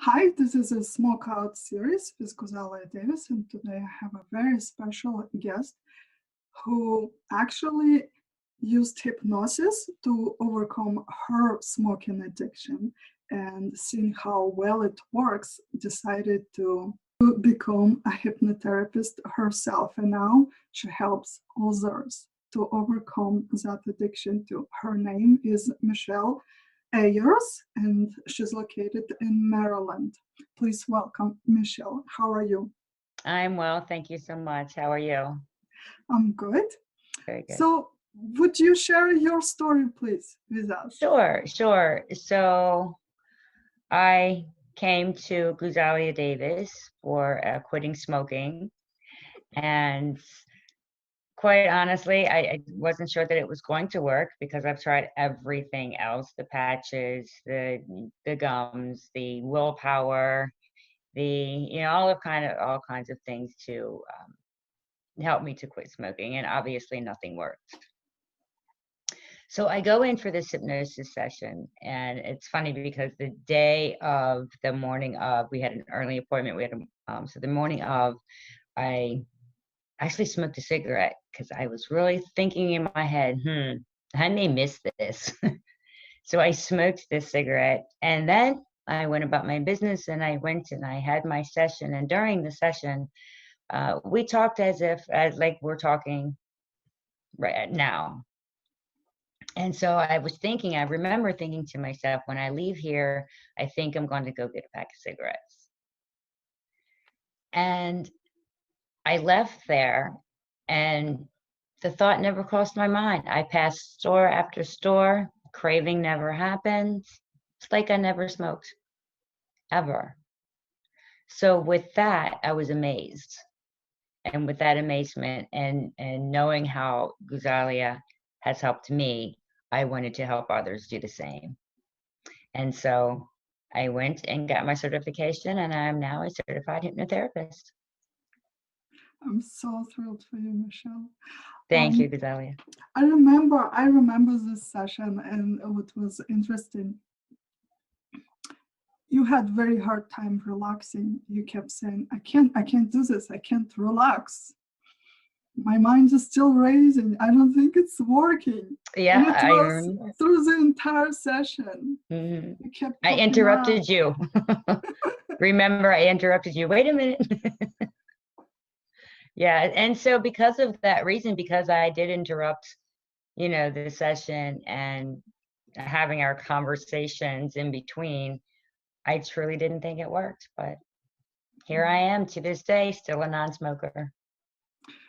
Hi, this is a Smoke Out series with Guzalia Davis, and today I have a very special guest who actually used hypnosis to overcome her smoking addiction, and seeing how well it works, decided to become a hypnotherapist herself, and now she helps others to overcome that addiction too. Her name is Michelle Ayers, and she's located in Maryland. Please welcome Michelle. How are you? I'm well, thank you so much. How are you? I'm good. Very good. So, would you share your story, please, with us? Sure. So I came to Guzalia Davis for quitting smoking, and quite honestly, I wasn't sure that it was going to work because I've tried everything else: the patches, the gums, the willpower, all kinds of things to help me to quit smoking, and obviously nothing worked. So I go in for this hypnosis session, and it's funny because the morning of, we had an early appointment. So the morning of, I actually smoked a cigarette because I was really thinking in my head, I may miss this. So I smoked this cigarette, and then I went about my business, and I went and I had my session. And during the session, we talked as like we're talking right now. And so I remember thinking to myself, when I leave here, I think I'm going to go get a pack of cigarettes. And I left there, and the thought never crossed my mind. I passed store after store, craving never happened. It's like I never smoked, ever. So with that, I was amazed. And with that amazement and knowing how Guzalia has helped me, I wanted to help others do the same. And so I went and got my certification, and I'm now a certified hypnotherapist. I'm so thrilled for you, Michelle. Thank you, Guzalia. I remember this session, and what was interesting, you had very hard time relaxing. You kept saying, I can't do this. I can't relax. My mind is still racing. I don't think it's working. Yeah, and it was through the entire session. Mm-hmm. You kept I interrupted you. Remember, I interrupted you. Wait a minute. Yeah, and so because of that reason, because I did interrupt, the session and having our conversations in between, I truly didn't think it worked. But here I am to this day, still a non-smoker.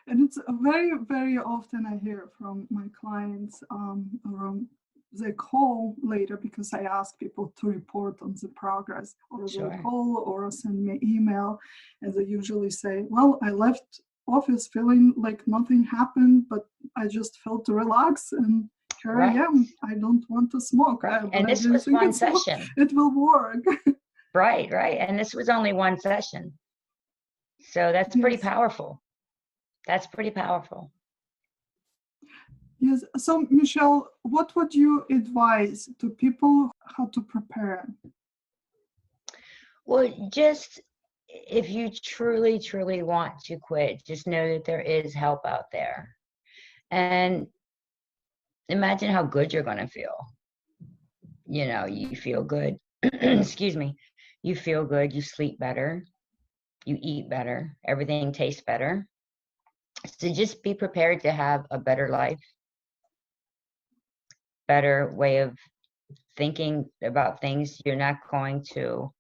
And it's very, very often I hear from my clients, they call later because I ask people to report on the progress, or Sure. They call or send me email, and they usually say, well, I left office feeling like nothing happened, but I just felt relaxed, and here I am. I don't want to smoke. Right. And this was one session. It will work. Right. And this was only one session. So that's pretty powerful. That's pretty powerful. Yes. So, Michelle, what would you advise to people how to prepare? Well, just if you truly, truly want to quit, just know that there is help out there. And imagine how good you're going to feel. You feel good. Excuse me. You feel good. You sleep better. You eat better. Everything tastes better. So just be prepared to have a better life, better way of thinking about things. You're not going to,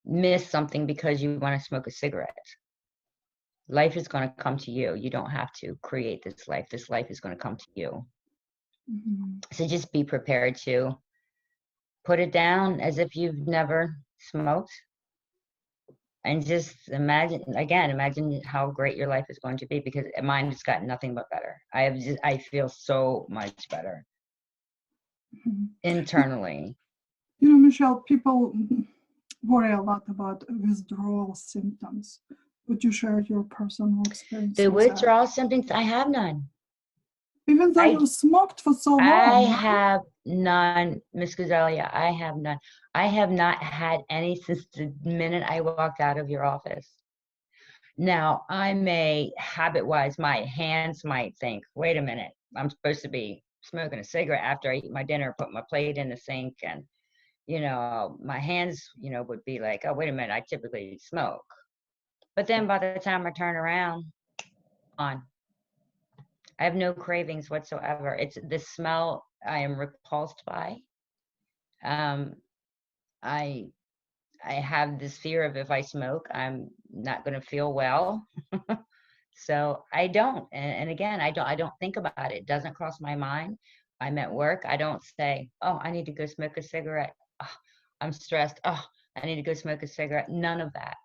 miss something because you want to smoke a cigarette. Life is going to come to you. You don't have to create this life. This life is going to come to you. Mm-hmm. So just be prepared to put it down as if you've never smoked. And just imagine how great your life is going to be, because mine has gotten nothing but better. I feel so much better internally. Michelle, people worry a lot about withdrawal symptoms. Would you share your personal experience? The withdrawal symptoms, I have none. Even though you smoked for so long. I have none, Miss Guzalia. I have none. I have not had any since the minute I walked out of your office. Now, I may, habit-wise, my hands might think, wait a minute, I'm supposed to be smoking a cigarette after I eat my dinner, put my plate in the sink, and, you know, my hands, you know, would be like, oh, wait a minute, I typically smoke. But then by the time I turn around, on. I have no cravings whatsoever. It's the smell I am repulsed by. I have this fear of if I smoke, I'm not going to feel well. So I don't. And again, I don't think about it. It doesn't cross my mind. I'm at work. I don't say, oh, I need to go smoke a cigarette. Oh, I'm stressed. Oh, I need to go smoke a cigarette. None of that.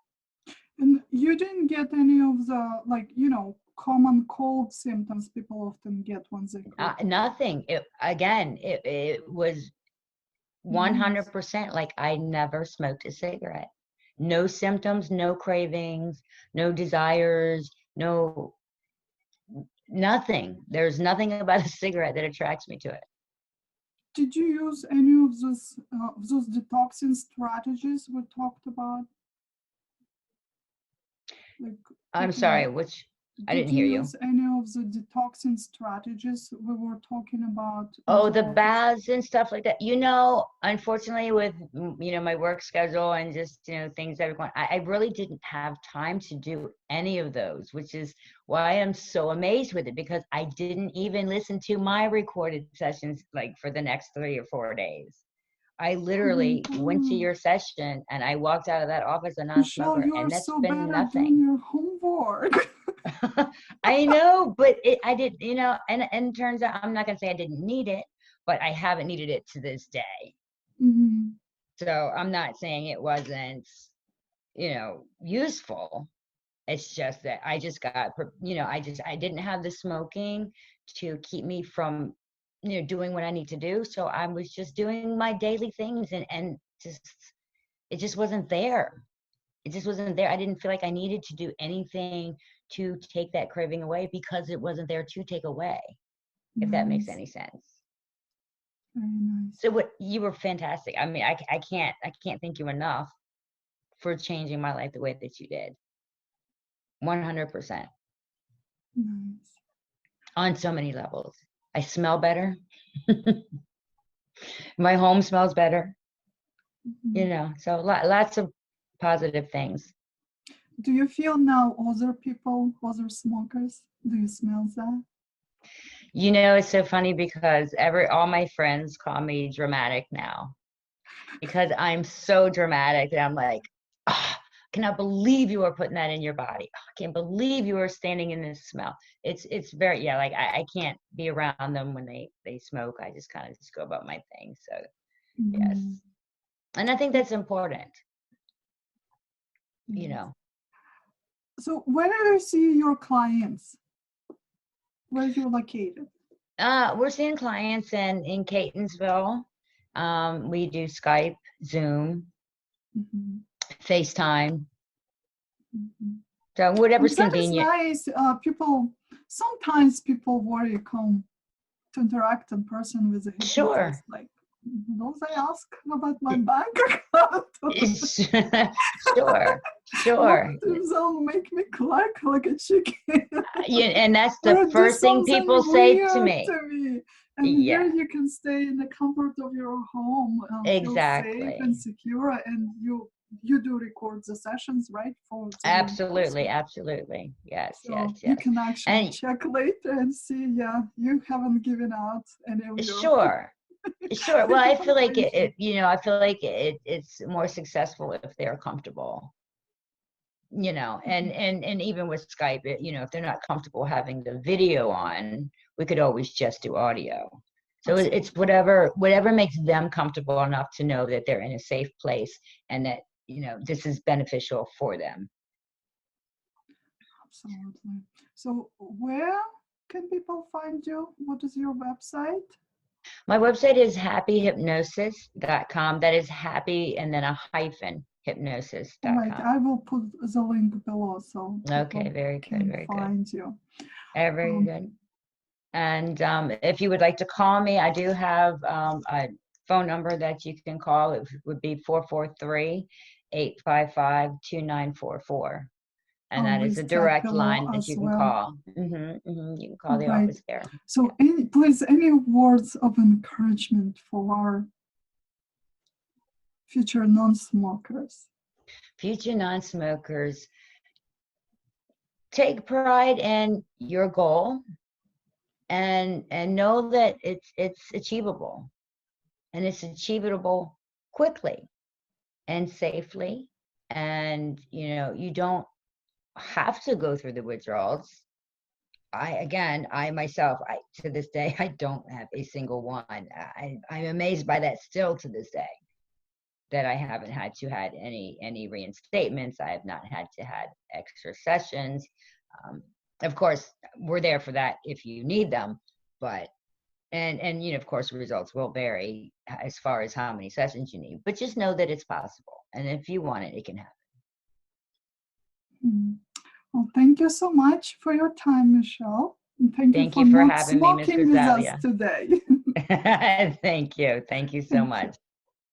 And you didn't get any of the, like, you know, common cold symptoms people often get when they quit? Nothing. It was 100% like I never smoked a cigarette. No symptoms, no cravings, no desires, no nothing. There's nothing about a cigarette that attracts me to it. Did you use any of those detoxing strategies we talked about? Like, I'm sorry, which I didn't hear you. Did you use any of the detoxing strategies we were talking about? Oh, the baths and stuff like that. You know, unfortunately, with, you know, my work schedule and just, you know, things that are going, I really didn't have time to do any of those, which is why I'm so amazed with it, because I didn't even listen to my recorded sessions like for the next 3 or 4 days. I literally went to your session and I walked out of that office a non-smoker, and that's been nothing. Your homework. I know, but I did, you know, and it turns out I'm not going to say I didn't need it, but I haven't needed it to this day. So I'm not saying it wasn't, you know, useful. It's just that I just got, you know, I didn't have the smoking to keep me from, you know, doing what I need to do. So I was just doing my daily things and just, it just wasn't there. It just wasn't there. I didn't feel like I needed to do anything to take that craving away because it wasn't there to take away, if that makes any sense. Very nice. So what, you were fantastic. I mean, I can't thank you enough for changing my life the way that you did. 100%. Nice. On so many levels. I smell better. My home smells better. You know, so lots of positive things. Do you feel now other people, other smokers, do you smell that? You know, it's so funny because all my friends call me dramatic now, because I'm so dramatic that I'm like, oh, cannot believe you are putting that in your body. Oh, I can't believe you are standing in this smell. It's very, yeah, like I can't be around them when they smoke. I just kind of just go about my thing. So yes. And I think that's important, you know. So where do you see your clients? Where are you located? We're seeing clients in Catonsville. We do Skype, Zoom, FaceTime. So whatever's convenient. That is nice. Sometimes people worry come to interact in person with a hypnotist. Sure. Like, don't they ask about my bank account? Sure. They'll make me cluck like a chicken. Yeah, and that's the first thing people say to me. And here you can stay in the comfort of your home and feel safe and secure, and you do record the sessions, right? Absolutely. Yes. You can actually check later and see, you haven't given out any of your... Sure. Well, I feel like it's more successful if they're comfortable, you know, and even with Skype, you know, if they're not comfortable having the video on, we could always just do audio. So it's whatever makes them comfortable enough to know that they're in a safe place and that, you know, this is beneficial for them. Absolutely. So where can people find you? What is your website? My website is happyhypnosis.com. That is happy and then a hyphen hypnosis.com. Right. I will put the link below so okay, very good. Find you. Very good. And if you would like to call me, I do have a phone number that you can call. It would be 443-855-2944. And I'll that is a list that direct below line that as you can well. call. You can call the Right. office there. So please, any words of encouragement for our future non-smokers? Future non-smokers, take pride in your goal and know that it's achievable, and it's achievable quickly and safely. And you don't have to go through the withdrawals. I myself, to this day, I don't have a single one. I'm amazed by that still to this day, that I haven't had to had any reinstatements. I have not had to had extra sessions. Of course, we're there for that if you need them, but and of course, results will vary as far as how many sessions you need. But just know that it's possible, and if you want it, it can happen. Well, thank you so much for your time, Michelle. And thank you for for not having me, Ms. smoking with us Guzalia. today. Thank you so much.